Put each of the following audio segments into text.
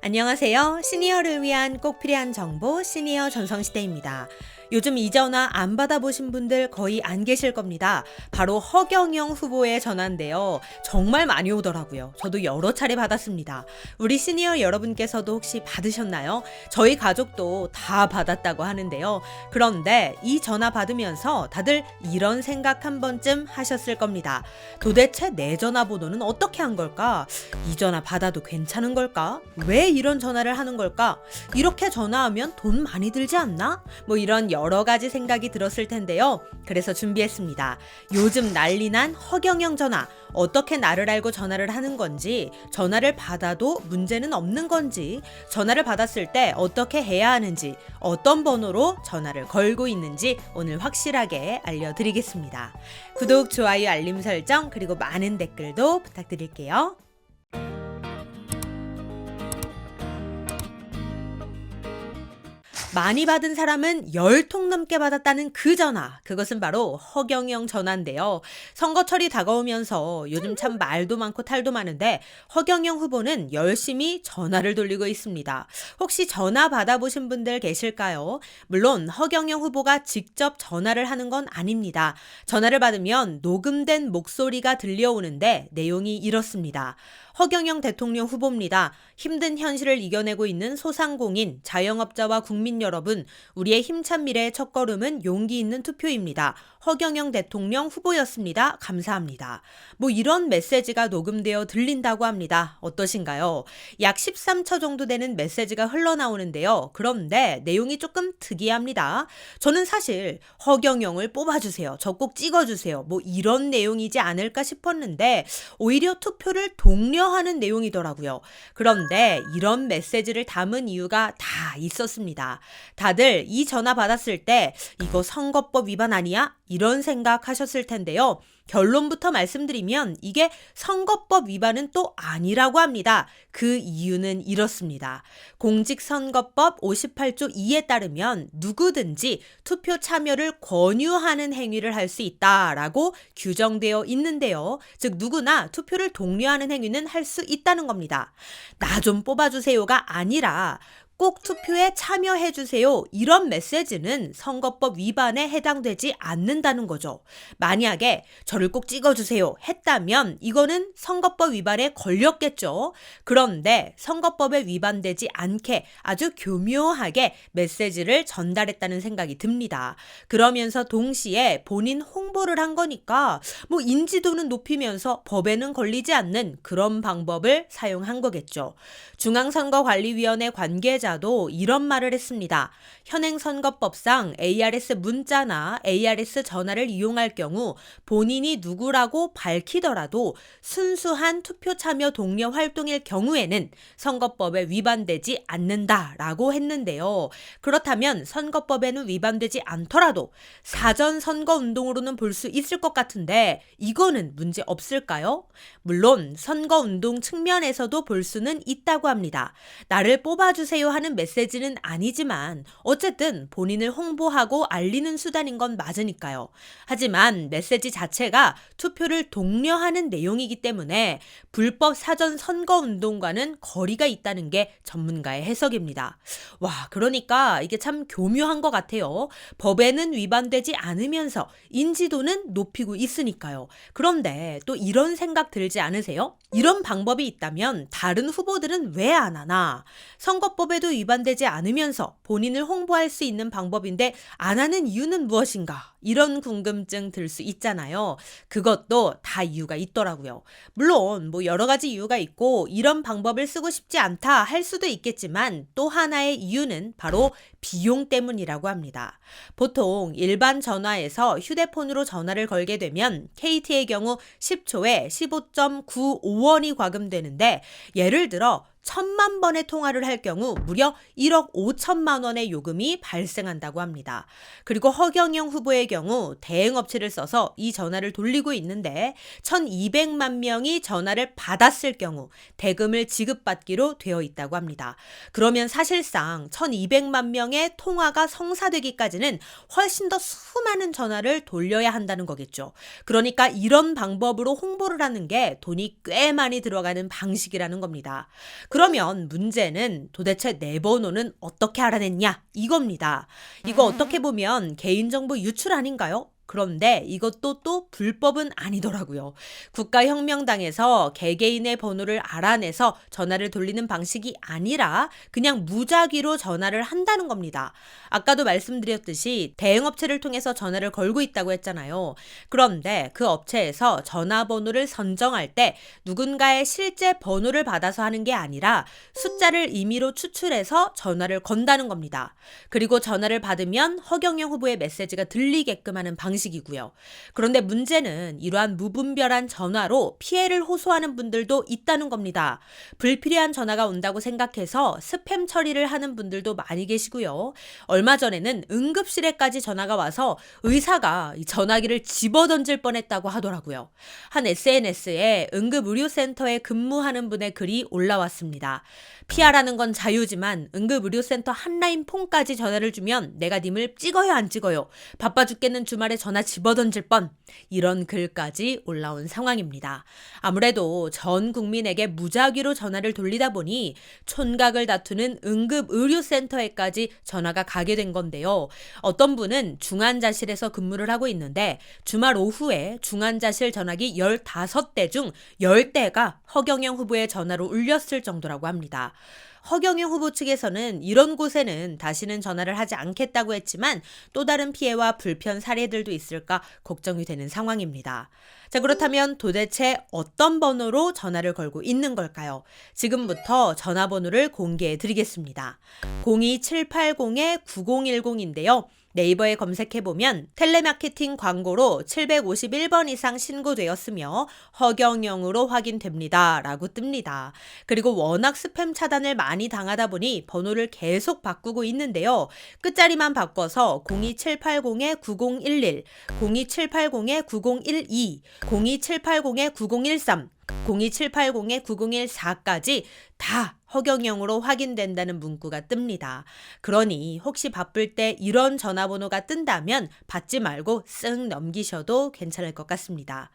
안녕하세요. 시니어를 위한 꼭 필요한 정보 시니어 전성시대입니다. 요즘 이 전화 안 받아보신 분들 거의 안 계실 겁니다. 바로 허경영 후보의 전화인데요. 정말 많이 오더라고요. 저도 여러 차례 받았습니다. 우리 시니어 여러분께서도 혹시 받으셨나요? 저희 가족도 다 받았다고 하는데요. 그런데 이 전화 받으면서 다들 이런 생각 한 번쯤 하셨을 겁니다. 도대체 내 전화번호는 어떻게 한 걸까? 이 전화 받아도 괜찮은 걸까? 왜 이런 전화를 하는 걸까? 이렇게 전화하면 돈 많이 들지 않나? 뭐 이런 여러 가지 생각이 들었을 텐데요. 그래서 준비했습니다. 요즘 난리난 허경영 전화. 어떻게 나를 알고 전화를 하는 건지, 전화를 받아도 문제는 없는 건지, 전화를 받았을 때 어떻게 해야 하는지, 어떤 번호로 전화를 걸고 있는지 오늘 확실하게 알려드리겠습니다. 구독, 좋아요, 알림 설정, 그리고 많은 댓글도 부탁드릴게요. 많이 받은 사람은 10통 넘게 받았다는 그 전화. 그것은 바로 허경영 전화인데요. 선거철이 다가오면서 요즘 참 말도 많고 탈도 많은데 허경영 후보는 열심히 전화를 돌리고 있습니다. 혹시 전화 받아보신 분들 계실까요? 물론 허경영 후보가 직접 전화를 하는 건 아닙니다. 전화를 받으면 녹음된 목소리가 들려오는데 내용이 이렇습니다. 허경영 대통령 후보입니다. 힘든 현실을 이겨내고 있는 소상공인, 자영업자와 국민 여러분, 우리의 힘찬 미래의 첫걸음은 용기 있는 투표입니다. 허경영 대통령 후보였습니다. 감사합니다. 뭐 이런 메시지가 녹음되어 들린다고 합니다. 어떠신가요? 약 13초 정도 되는 메시지가 흘러나오는데요. 그런데 내용이 조금 특이합니다. 저는 사실 허경영을 뽑아주세요. 저 꼭 찍어주세요. 뭐 이런 내용이지 않을까 싶었는데 오히려 투표를 독려하는 내용이더라고요. 그런데 이런 메시지를 담은 이유가 다 있었습니다. 다들 이 전화 받았을 때 이거 선거법 위반 아니야? 이런 생각하셨을 텐데요. 결론부터 말씀드리면 이게 선거법 위반은 또 아니라고 합니다. 그 이유는 이렇습니다. 공직선거법 58조 2에 따르면 누구든지 투표 참여를 권유하는 행위를 할 수 있다라고 규정되어 있는데요. 즉 누구나 투표를 독려하는 행위는 할 수 있다는 겁니다. 나 좀 뽑아주세요가 아니라 꼭 투표에 참여해주세요. 이런 메시지는 선거법 위반에 해당되지 않는다는 거죠. 만약에 저를 꼭 찍어주세요 했다면 이거는 선거법 위반에 걸렸겠죠. 그런데 선거법에 위반되지 않게 아주 교묘하게 메시지를 전달했다는 생각이 듭니다. 그러면서 동시에 본인 홍보를 한 거니까 뭐 인지도는 높이면서 법에는 걸리지 않는 그런 방법을 사용한 거겠죠. 중앙선거관리위원회 관계자도 이런 말을 했습니다. 현행선거법상 ARS 문자나 ARS 전화를 이용할 경우 본인이 누구라고 밝히더라도 순수한 투표 참여 독려 활동일 경우에는 선거법에 위반되지 않는다라고 했는데요. 그렇다면 선거법에는 위반되지 않더라도 사전 선거운동으로는 볼 수 있을 것 같은데 이거는 문제 없을까요? 물론 선거운동 측면에서도 볼 수는 있다고 합니다. 나를 뽑아주세요 하는 메시지는 아니지만 어쨌든 본인을 홍보하고 알리는 수단인 건 맞으니까요. 하지만 메시지 자체가 투표를 독려하는 내용이기 때문에 불법 사전 선거운동과는 거리가 있다는 게 전문가의 해석입니다. 와, 그러니까 이게 참 교묘한 것 같아요. 법에는 위반되지 않으면서 인지도는 높이고 있으니까요. 그런데 또 이런 생각 들지 않으세요? 이런 방법이 있다면 다른 후보들은 왜 안 하나? 선거법에도 위반되지 않으면서 본인을 홍보할 수 있는 방법인데 안 하는 이유는 무엇인가? 이런 궁금증 들 수 있잖아요. 그것도 다 이유가 있더라고요. 물론 뭐 여러 가지 이유가 있고 이런 방법을 쓰고 싶지 않다 할 수도 있겠지만 또 하나의 이유는 바로 비용 때문이라고 합니다. 보통 일반 전화에서 휴대폰으로 전화를 걸게 되면 KT의 경우 10초에 15.95원이 과금되는데 예를 들어 1,000만 번의 통화를 할 경우 무려 1억 5천만 원의 요금이 발생한다고 합니다. 그리고 허경영 후보의 경우 대행업체를 써서 이 전화를 돌리고 있는데 1,200만 명이 전화를 받았을 경우 대금을 지급받기로 되어 있다고 합니다. 그러면 사실상 1,200만 명의 통화가 성사되기까지는 훨씬 더 수많은 전화를 돌려야 한다는 거겠죠. 그러니까 이런 방법으로 홍보를 하는 게 돈이 꽤 많이 들어가는 방식이라는 겁니다. 그러면 문제는 도대체 내 번호는 어떻게 알아냈냐? 이겁니다. 이거 어떻게 보면 개인정보 유출 아닌가요? 그런데 이것도 또 불법은 아니더라고요. 국가혁명당에서 개개인의 번호를 알아내서 전화를 돌리는 방식이 아니라 그냥 무작위로 전화를 한다는 겁니다. 아까도 말씀드렸듯이 대행업체를 통해서 전화를 걸고 있다고 했잖아요. 그런데 그 업체에서 전화번호를 선정할 때 누군가의 실제 번호를 받아서 하는 게 아니라 숫자를 임의로 추출해서 전화를 건다는 겁니다. 그리고 전화를 받으면 허경영 후보의 메시지가 들리게끔 하는 방식이고요. 그런데 문제는 이러한 무분별한 전화로 피해를 호소하는 분들도 있다는 겁니다. 불필요한 전화가 온다고 생각해서 스팸 처리를 하는 분들도 많이 계시고요. 얼마 전에는 응급실에까지 전화가 와서 의사가 이 전화기를 집어던질 뻔했다고 하더라고요. 한 SNS에 응급의료센터에 근무하는 분의 글이 올라왔습니다. 피하라는 건 자유지만 응급의료센터 한라인 폰까지 전화를 주면 내가 님을 찍어요 안 찍어요? 바빠 죽겠는 주말에 전화 집어던질 뻔. 이런 글까지 올라온 상황입니다. 아무래도 전 국민에게 무작위로 전화를 돌리다 보니 촌각을 다투는 응급의료센터에까지 전화가 가게 된 건데요. 어떤 분은 중환자실에서 근무를 하고 있는데 주말 오후에 중환자실 전화기 15대 중 10대가 허경영 후보의 전화로 울렸을 정도라고 합니다. 허경영 후보 측에서는 이런 곳에는 다시는 전화를 하지 않겠다고 했지만 또 다른 피해와 불편 사례들도 있을까 걱정이 되는 상황입니다. 자, 그렇다면 도대체 어떤 번호로 전화를 걸고 있는 걸까요? 지금부터 전화번호를 공개해 드리겠습니다. 02780-9010인데요. 네이버에 검색해보면 텔레마케팅 광고로 751번 이상 신고되었으며 허경영으로 확인됩니다 라고 뜹니다. 그리고 워낙 스팸 차단을 많이 당하다 보니 번호를 계속 바꾸고 있는데요. 끝자리만 바꿔서 02780-9011, 02780-9012, 02780-9013, 02780-9014까지 다 허경영으로 확인된다는 문구가 뜹니다. 그러니 혹시 바쁠 때 이런 전화번호가 뜬다면 받지 말고 쓱 넘기셔도 괜찮을 것 같습니다.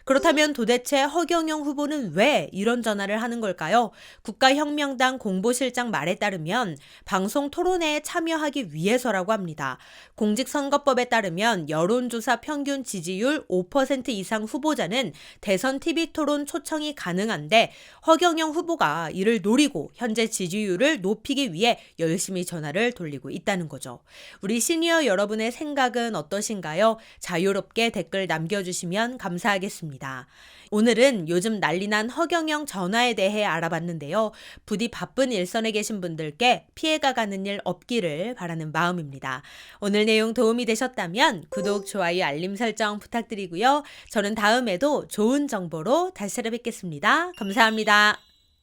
그렇다면 도대체 허경영 후보는 왜 이런 전화를 하는 걸까요? 국가혁명당 공보실장 말에 따르면 방송 토론회에 참여하기 위해서라고 합니다. 공직선거법에 따르면 여론조사 평균 지지율 5% 이상 후보자는 대선 TV토론 초청이 가능한데 허경영 후보가 이를 노리고 현재 지지율을 높이기 위해 열심히 전화를 돌리고 있다는 거죠. 우리 시니어 여러분의 생각은 어떠신가요? 자유롭게 댓글 남겨주시면 감사하겠습니다. 오늘은 요즘 난리난 허경영 전화에 대해 알아봤는데요. 부디 바쁜 일선에 계신 분들께 피해가 가는 일 없기를 바라는 마음입니다. 오늘 내용 도움이 되셨다면 구독, 좋아요, 알림 설정 부탁드리고요. 저는 다음에도 좋은 정보로 다시 찾아뵙겠습니다. 감사합니다.